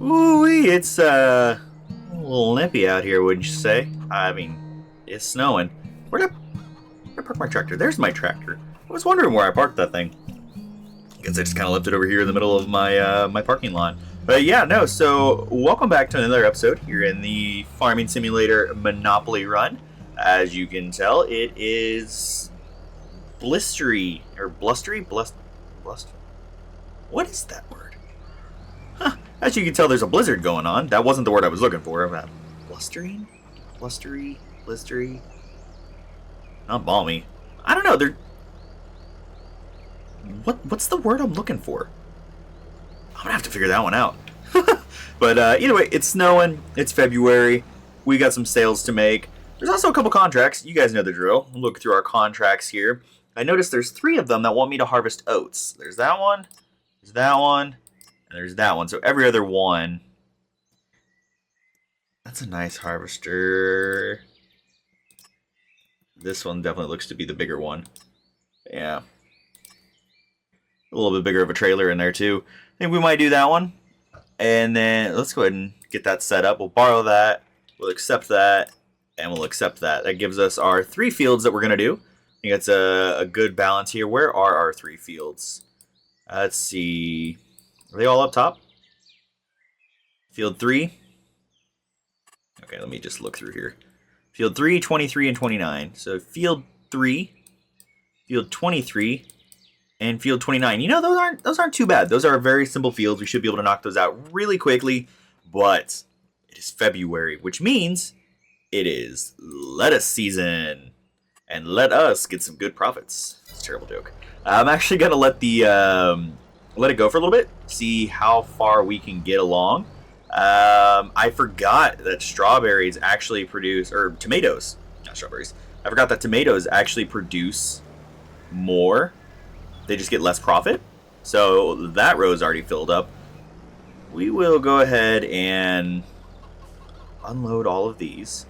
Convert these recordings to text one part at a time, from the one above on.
Ooh-wee, it's a little nippy out here, wouldn't you say? I mean, it's snowing. Where'd I park my tractor? There's my tractor. I was wondering where I parked that thing. I guess I just kind of left it over here in the middle of my parking lot. But yeah, no, so welcome back to another episode here in the Farming Simulator Monopoly Run. As you can tell, it is blistery, or blustery? Bluster? What is that word? Huh. As you can tell, there's a blizzard going on. That wasn't the word I was looking for. Blustering? Blustery? Blistery? Not balmy. I don't know. They're... What's the word I'm looking for? I'm gonna have to figure that one out. But either way, it's snowing. It's February. We got some sales to make. There's also a couple contracts. You guys know the drill. Look through our contracts here. I noticed there's 3 of them that want me to harvest oats. There's that one. There's that one. And there's that one. So every other one. That's a nice harvester. This one definitely looks to be the bigger one. Yeah. A little bit bigger of a trailer in there too. I think we might do that one. And then let's go ahead and get that set up. We'll borrow that. We'll accept that. And we'll accept that. That gives us our 3 fields that we're going to do. I think it's a good balance here. Where are our 3 fields? Let's see. Are they all up top? Field 3. Okay, let me just look through here. Field 3, 23, and 29. So field 3, field 23, and field 29. You know, those aren't too bad. Those are very simple fields. We should be able to knock those out really quickly. But it is February, which means it is lettuce season. And let us get some good profits. It's a terrible joke. I'm actually gonna let it go for a little bit, see how far we can get along. I forgot that strawberries actually produce, or tomatoes, not strawberries. I forgot that tomatoes actually produce more. They just get less profit. So that row is already filled up. We will go ahead and unload all of these.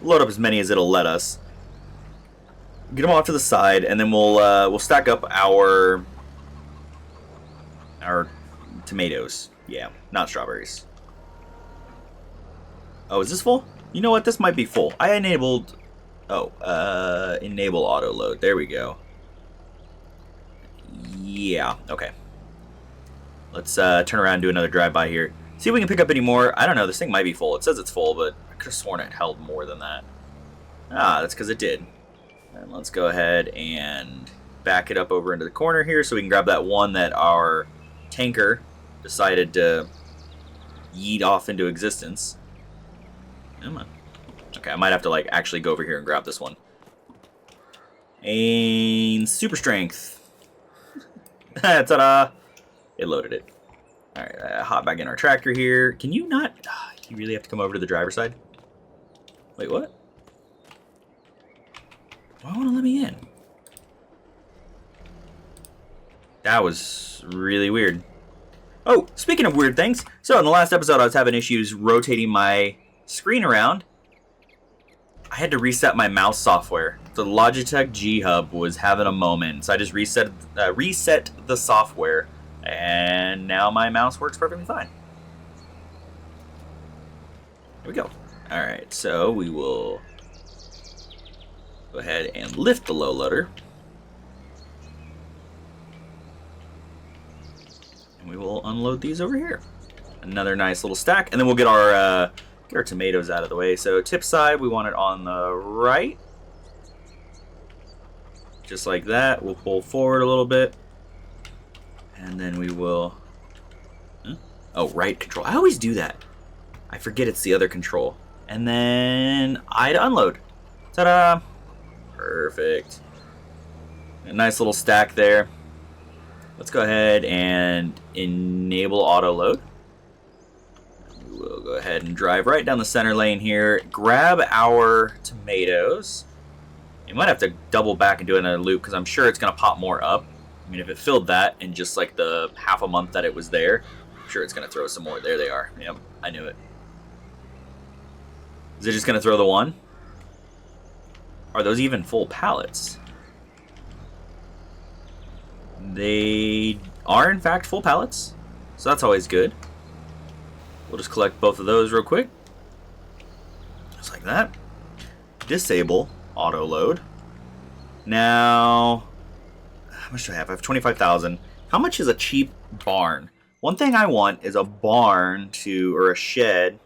Load up as many as it'll let us. Get them off to the side, and then we'll stack up our tomatoes. Yeah, not strawberries. Oh, is this full? You know what? This might be full. I enabled... Oh, enable auto load. There we go. Yeah, okay. Let's turn around and do another drive-by here. See if we can pick up any more. I don't know. This thing might be full. It says it's full, but I could have sworn it held more than that. Ah, that's because it did. And let's go ahead and back it up over into the corner here so we can grab that one that our tanker decided to yeet off into existence. Come on. Okay, I might have to like actually go over here and grab this one. And super strength. Ta-da! It loaded it. Alright, hop back in our tractor here. Can you not... you really have to come over to the driver's side? Wait, what? Why won't it let me in? That was really weird. Oh, speaking of weird things, so in the last episode I was having issues rotating my screen around. I had to reset my mouse software. The Logitech G Hub was having a moment, so I just reset the software, and now my mouse works perfectly fine. Here we go. Alright, so we will go ahead and lift the low loader. And we will unload these over here. Another nice little stack. And then we'll get our tomatoes out of the way. So tip side, we want it on the right. Just like that. We'll pull forward a little bit. And then we will... Oh, right control. I always do that. I forget it's the other control. And then I to unload. Ta-da! Perfect. A nice little stack there. Let's go ahead and enable auto load. We'll go ahead and drive right down the center lane here. Grab our tomatoes. You might have to double back and do another loop because I'm sure it's going to pop more up. I mean, if it filled that in just like the half a month that it was there, I'm sure it's going to throw some more. There they are. Yep, I knew it. Is it just going to throw the one? Are those even full pallets? They are in fact full pallets, so that's always good. We'll just collect both of those real quick. Just like that. Disable auto load. Now, how much do I have? I have 25,000. How much is a cheap barn? One thing I want is a barn or a shed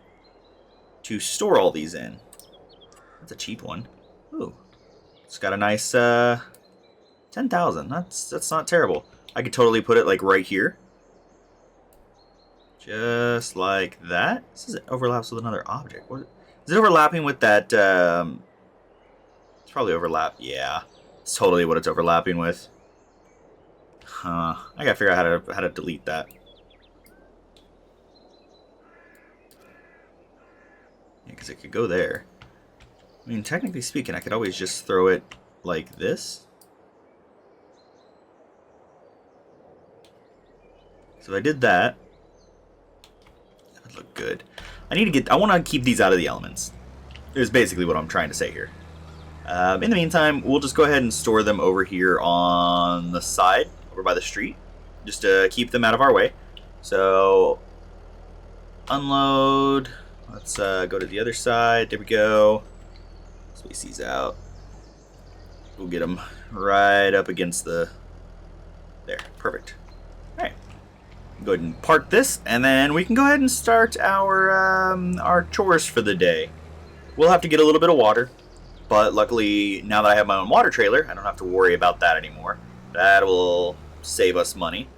to store all these in. That's a cheap one. Ooh, it's got a nice 10,000. That's not terrible. I could totally put it like right here, just like that. This says it overlaps with another object. What is it overlapping with that? It's probably overlap. Yeah, it's totally what it's overlapping with. Huh. I gotta figure out how to delete that. Yeah, because it could go there. I mean, technically speaking, I could always just throw it like this. So if I did that, that would look good. I want to keep these out of the elements. Is basically what I'm trying to say here. In the meantime, we'll just go ahead and store them over here on the side, over by the street, just to keep them out of our way. So, unload. Let's go to the other side. There we go. Space these out. We'll get them right up against the... There. Perfect. Alright. Go ahead and park this, and then we can go ahead and start our chores for the day. We'll have to get a little bit of water, but luckily, now that I have my own water trailer, I don't have to worry about that anymore. That will save us money.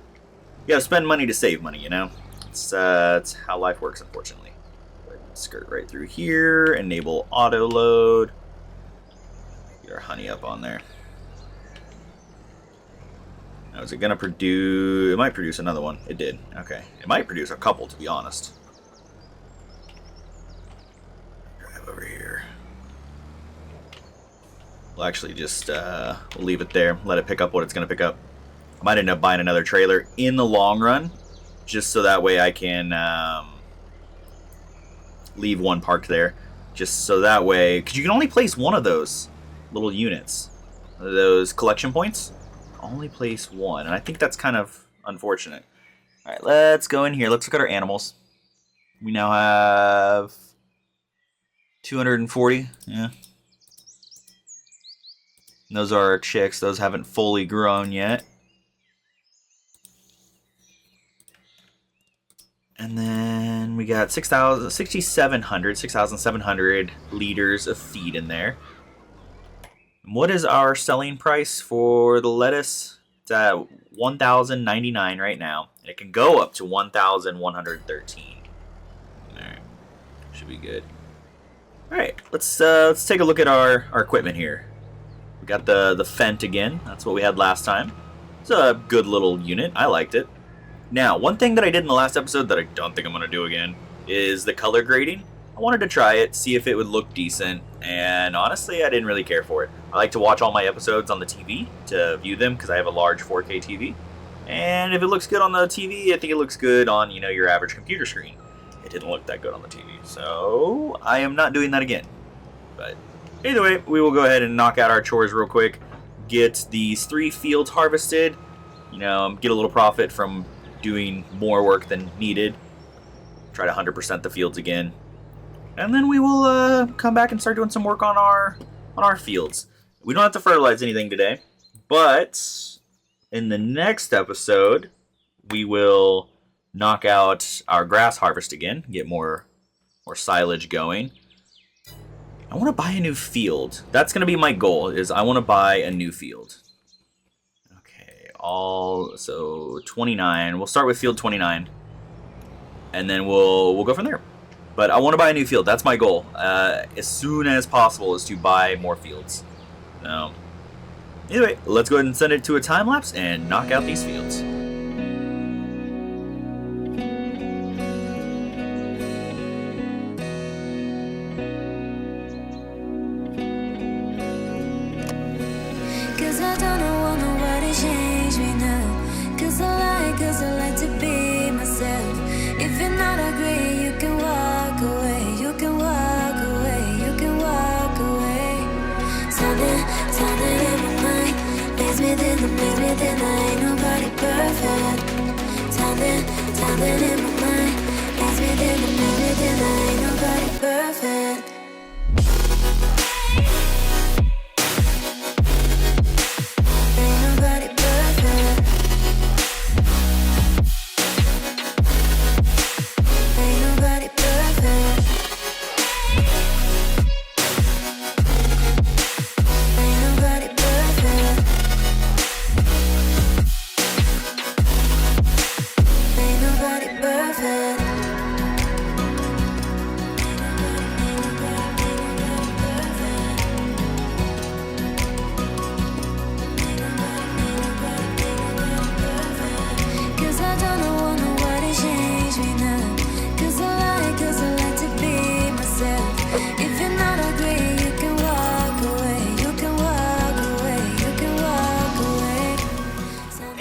You gotta spend money to save money, you know? It's how life works, unfortunately. Go ahead and skirt right through here, enable auto load. Get our honey up on there. Now, is it gonna produce... It might produce another one. It did. Okay. It might produce a couple, to be honest. Drive over here. We'll actually just we'll leave it there. Let it pick up what it's gonna pick up. I might end up buying another trailer in the long run, just so that way I can leave one parked there. Just so that way... Because you can only place one of those little units. Those collection points. Only place one, and I think that's kind of unfortunate. Alright, let's go in here. Let's look at our animals. We now have 240. Yeah. And those are our chicks. Those haven't fully grown yet. And then we got 6,700 liters of feed in there. What is our selling price for the lettuce? It's at $1,099 right now. It can go up to $1,113. Alright. Should be good. Alright, let's take a look at our equipment here. We got the Fent again. That's what we had last time. It's a good little unit. I liked it. Now, one thing that I did in the last episode that I don't think I'm going to do again is the color grading. I wanted to try it, see if it would look decent, and honestly, I didn't really care for it. I like to watch all my episodes on the TV to view them because I have a large 4K TV. And if it looks good on the TV, I think it looks good on, you know, your average computer screen. It didn't look that good on the TV, so I am not doing that again. But either way, we will go ahead and knock out our chores real quick. Get these 3 fields harvested. You know, get a little profit from doing more work than needed. Try to 100% the fields again. And then we will come back and start doing some work on our fields. We don't have to fertilize anything today, but in the next episode, we will knock out our grass harvest again, get more silage going. I want to buy a new field. That's going to be my goal, is I want to buy a new field. Okay, so 29. We'll start with field 29, and then we'll go from there. But I want to buy a new field. That's my goal. As soon as possible is to buy more fields. So, anyway, let's go ahead and send it to a time lapse and knock out these fields. Cause I don't want nobody change me now. Cause I like to be myself. If you're not agree, you can walk away. You can walk away. You can walk away. Something in my mind makes me think there ain't nobody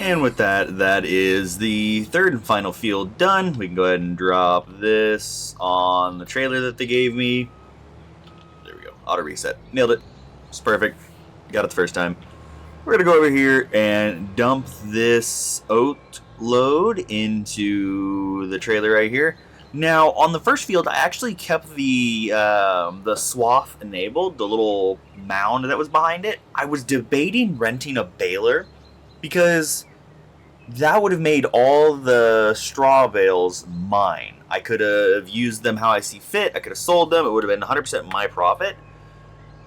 And with that, that is the third and final field done. We can go ahead and drop this on the trailer that they gave me. There we go. Auto reset. Nailed it. It's perfect. Got it the first time. We're going to go over here and dump this oat load into the trailer right here. Now, on the first field, I actually kept the swath enabled, the little mound that was behind it. I was debating renting a baler because that would have made all the straw bales mine. I could have used them how I see fit. I could have sold them. It would have been 100% my profit.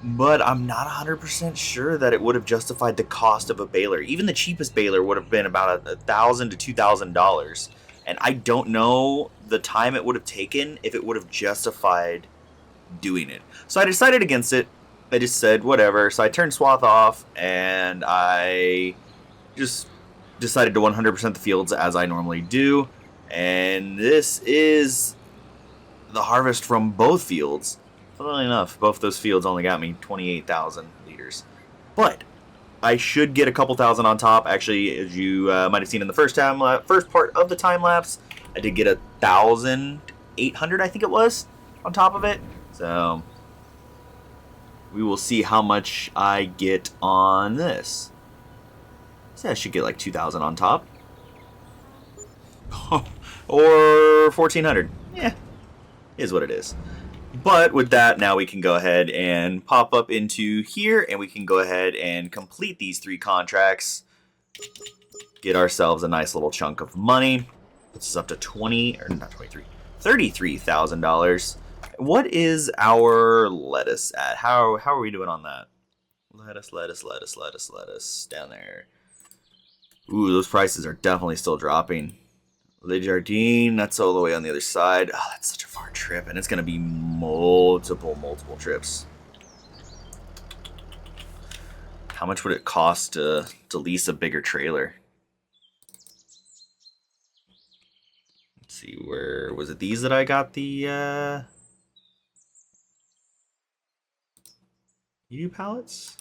But I'm not 100% sure that it would have justified the cost of a baler. Even the cheapest baler would have been about $1,000 to $2,000. And I don't know the time it would have taken if it would have justified doing it. So I decided against it. I just said, whatever. So I turned swath off, and I just decided to 100% the fields as I normally do. And this is the harvest from both fields. Funnily enough, both those fields only got me 28,000 liters. But I should get a couple thousand on top. Actually, as you might have seen in the first part of the time lapse, I did get 1,800, I think it was, on top of it. So we will see how much I get on this. So I should get like 2,000 on top. Or 1,400. Yeah, is what it is. But with that, now we can go ahead and pop up into here, and we can go ahead and complete these 3 contracts. Get ourselves a nice little chunk of money. Puts us up to $33,000. What is our lettuce at? How are we doing on that? Lettuce down there. Ooh, those prices are definitely still dropping. Le Jardin, that's all the way on the other side. Oh, that's such a far trip, and it's going to be multiple trips. How much would it cost to lease a bigger trailer? Let's see, where was it? These that I got the pallets?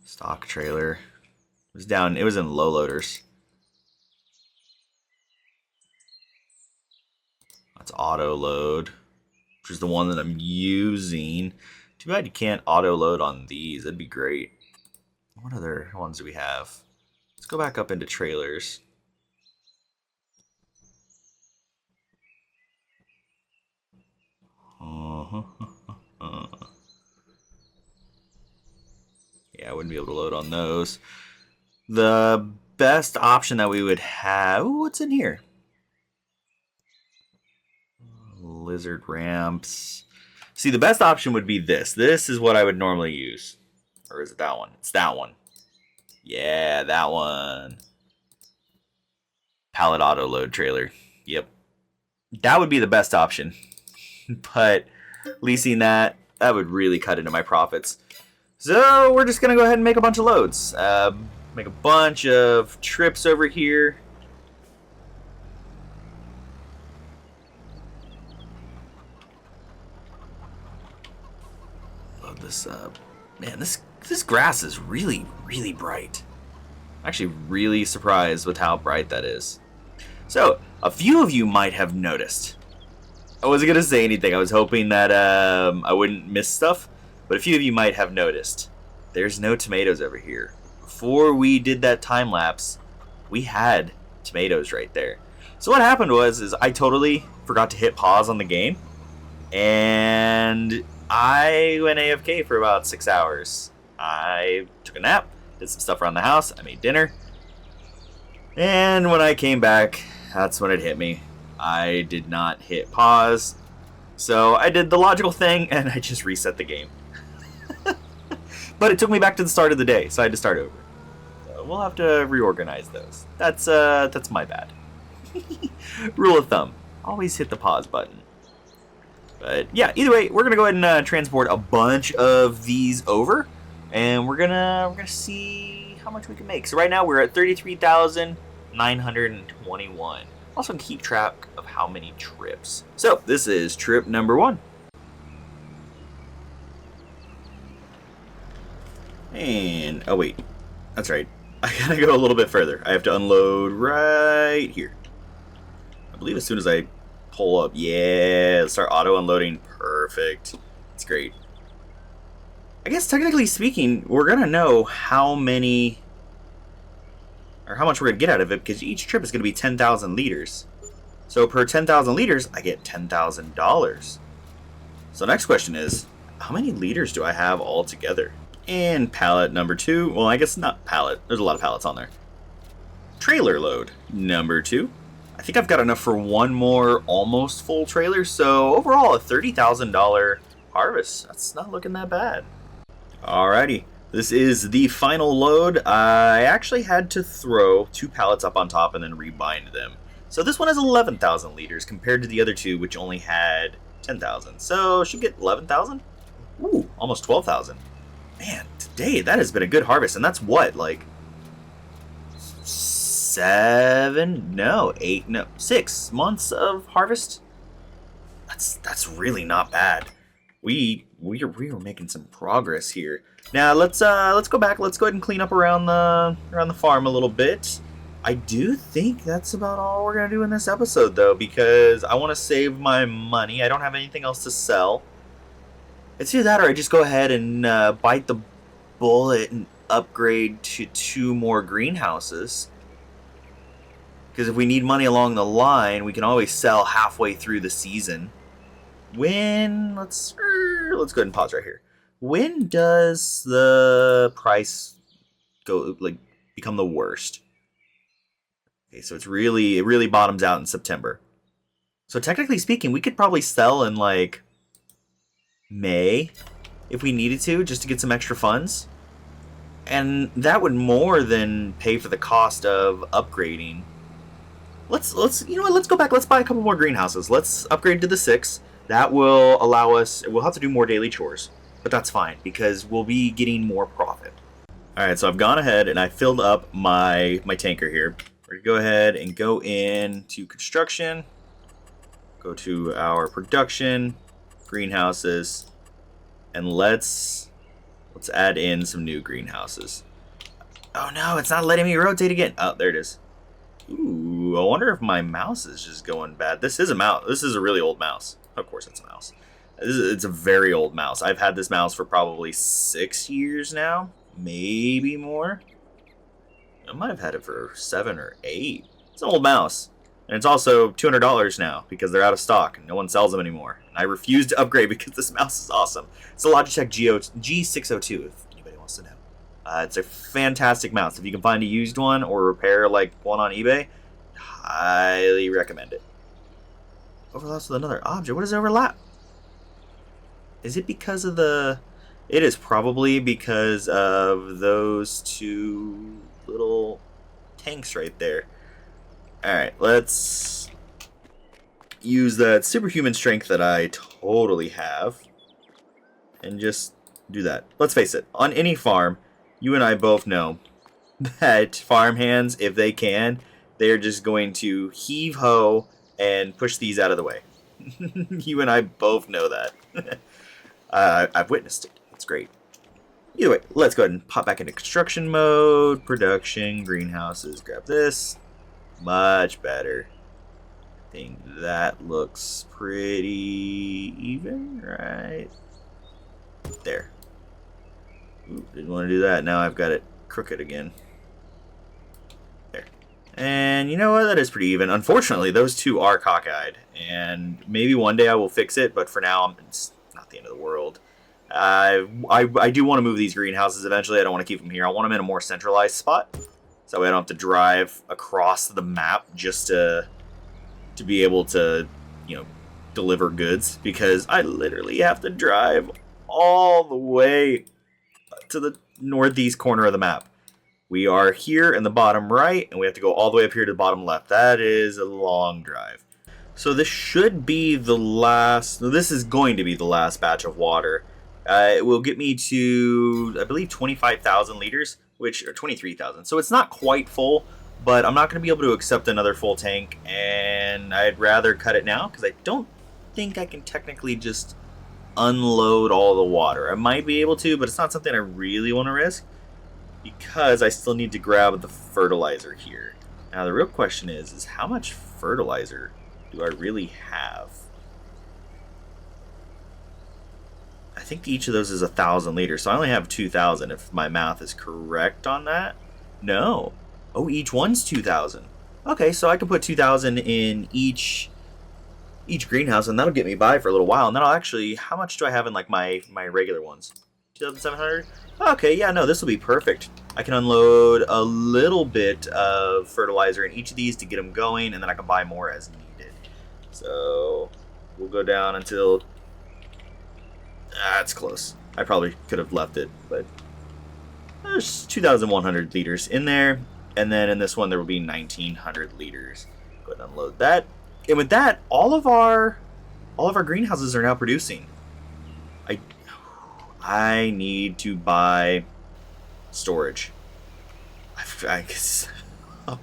Stock trailer. It was down. It was in low loaders. That's auto load, which is the one that I'm using. Too bad you can't auto load on these. That'd be great. What other ones do we have? Let's go back up into trailers. Yeah, I wouldn't be able to load on those. The best option that we would have... Ooh, what's in here? Lizard ramps. See, the best option would be this. This is what I would normally use. Or is it that one? It's that one. Yeah, that one. Pallet auto load trailer. Yep. That would be the best option. But leasing that would really cut into my profits. So we're just going to go ahead and make a bunch of loads. Make a bunch of trips over here. Load this up. Man, this grass is really bright. I'm actually really surprised with how bright that is. So, a few of you might have noticed. I wasn't going to say anything. I was hoping that I wouldn't miss stuff. But a few of you might have noticed. There's no tomatoes over here. Before we did that time lapse, we had tomatoes right there. So what happened was I totally forgot to hit pause on the game. And I went AFK for about 6 hours. I took a nap, did some stuff around the house, I made dinner. And when I came back, that's when it hit me. I did not hit pause. So I did the logical thing and I just reset the game. But it took me back to the start of the day, so I had to start over. So we'll have to reorganize those. That's my bad. Rule of thumb: always hit the pause button. But yeah, either way, we're gonna go ahead and transport a bunch of these over, and we're gonna see how much we can make. So right now we're at 33,921. Also keep track of how many trips. So this is trip number 1. And, oh wait, that's right. I gotta go a little bit further. I have to unload right here. I believe as soon as I pull up, yeah, start auto unloading. Perfect. It's great. I guess technically speaking, we're gonna know how many or how much we're gonna get out of it because each trip is gonna be 10,000 liters. So per 10,000 liters, I get $10,000. So next question is, how many liters do I have altogether? And pallet number 2, well, I guess not pallet. There's a lot of pallets on there. Trailer load number 2. I think I've got enough for one more almost full trailer. So overall, a $30,000 harvest. That's not looking that bad. Alrighty, this is the final load. I actually had to throw 2 pallets up on top and then rebind them. So this one has 11,000 liters compared to the other 2, which only had 10,000. So should get 11,000? Ooh, almost 12,000. Man, today that has been a good harvest, and that's what, like 6 months of harvest. That's really not bad. We are making some progress here. Now let's go back. Let's go ahead and clean up around the farm a little bit. I do think that's about all we're gonna do in this episode, though, because I want to save my money. I don't have anything else to sell. It's either that or I just go ahead and bite the bullet and upgrade to 2 more greenhouses. Because if we need money along the line, we can always sell halfway through the season. Let's go ahead and pause right here. When does the price become the worst? Okay, so it really bottoms out in September. So technically speaking, we could probably sell in like May if we needed to, just to get some extra funds. And that would more than pay for the cost of upgrading. Let's you know what, let's go back, let's buy a couple more greenhouses. Let's upgrade to the 6. That will allow us, we'll have to do more daily chores, but that's fine because we'll be getting more profit. Alright, so I've gone ahead and I filled up my tanker here. We're gonna go ahead and go into construction, go to our production, greenhouses, and let's add in some new greenhouses. Oh no, it's not letting me rotate again. Oh, there it is. Ooh, I wonder if my mouse is just going bad. This is a mouse. This is a really old mouse. Of course it's a mouse. It's a very old mouse. I've had this mouse for probably 6 years now, maybe more. I might have had it for 7 or 8. It's an old mouse. And it's also $200 now because they're out of stock and no one sells them anymore. And I refuse to upgrade because this mouse is awesome. It's a Logitech G602 if anybody wants to know. It's a fantastic mouse. If you can find a used one or repair like one on eBay, highly recommend it. Overlaps with another object. What does it overlap? Is it because of the... It is probably because of those 2 little tanks right there. Alright, let's use that superhuman strength that I totally have and just do that. Let's face it, on any farm, you and I both know that farmhands, if they can, they're just going to heave-ho and push these out of the way. You and I both know that. I've witnessed it. It's great. Either way, let's go ahead and pop back into construction mode, production, greenhouses, grab this. Much better. I think that looks pretty even, right? There. Ooh, didn't want to do that. Now I've got it crooked again. There. And you know what? That is pretty even. Unfortunately, those 2 are cockeyed. And maybe one day I will fix it, but for now, it's not the end of the world. I do want to move these greenhouses eventually. I don't want to keep them here. I want them in a more centralized spot. So that way I don't have to drive across the map just to be able to, you know, deliver goods. Because I literally have to drive all the way to the northeast corner of the map. We are here in the bottom right, and we have to go all the way up here to the bottom left. That is a long drive. So this should be the last... This is going to be the last batch of water. It will get me to, I believe, 25,000 liters. Which are 23,000. So it's not quite full, but I'm not going to be able to accept another full tank, and I'd rather cut it now because I don't think I can technically just unload all the water. I might be able to, but it's not something I really want to risk. because I still need to grab the fertilizer here. Now the real question is how much fertilizer do I really have? I think each of those is 1,000 liters, so I only have 2,000 if my math is correct on that. No. Oh, each one's 2,000. Okay, so I can put 2,000 in each greenhouse, and that'll get me by for a little while. And then I'll actually, how much do I have in like my regular ones? 2,700? Okay, yeah, no, this will be perfect. I can unload a little bit of fertilizer in each of these to get them going, and then I can buy more as needed. So we'll go down until that's close. I probably could have left it, but there's 2,100 liters in there, and then in this one there will be 1,900 liters. Go ahead and unload that, and with that, all of our greenhouses are now producing. I need to buy storage. I guess I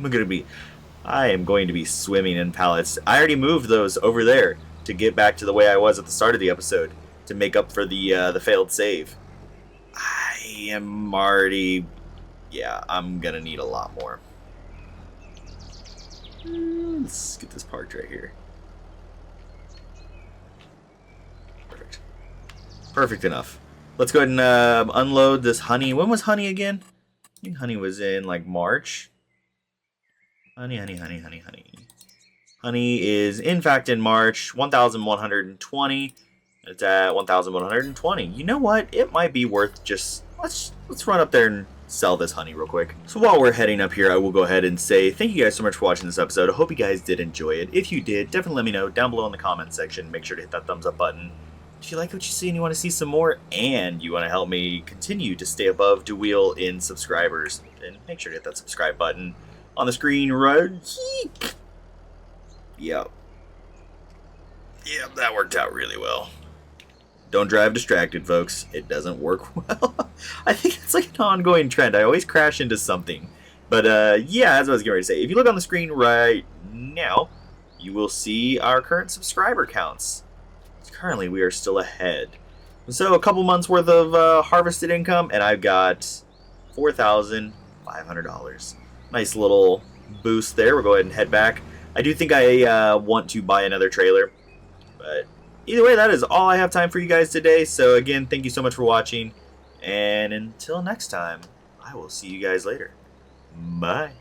am going to be swimming in pallets. I already moved those over there to get back to the way I was at the start of the episode to make up for the failed save. I'm gonna need a lot more. Let's get this parked right here. Perfect enough. Let's go ahead and unload this honey. When was honey again? I think honey was in like March. Honey. Honey is in fact in March. 1,120. It's at 1,120. You know what? It might be worth just let's run up there and sell this honey real quick. So while we're heading up here, I will go ahead and say thank you guys so much for watching this episode. I hope you guys did enjoy it. If you did, definitely let me know down below in the comment section. Make sure to hit that thumbs up button. If you like what you see and you want to see some more, and you want to help me continue to stay above Deweel in subscribers, then make sure to hit that subscribe button on the screen right here. Yep, that worked out really well. Don't drive distracted, folks. It doesn't work well. I think it's like an ongoing trend. I always crash into something. But yeah, as I was getting ready to say, if you look on the screen right now, you will see our current subscriber counts. Currently, we are still ahead. So a couple months worth of harvested income, and I've got $4,500. Nice little boost there. We'll go ahead and head back. I do think I want to buy another trailer, but either way, that is all I have time for you guys today. So again, thank you so much for watching, and until next time, I will see you guys later. Bye.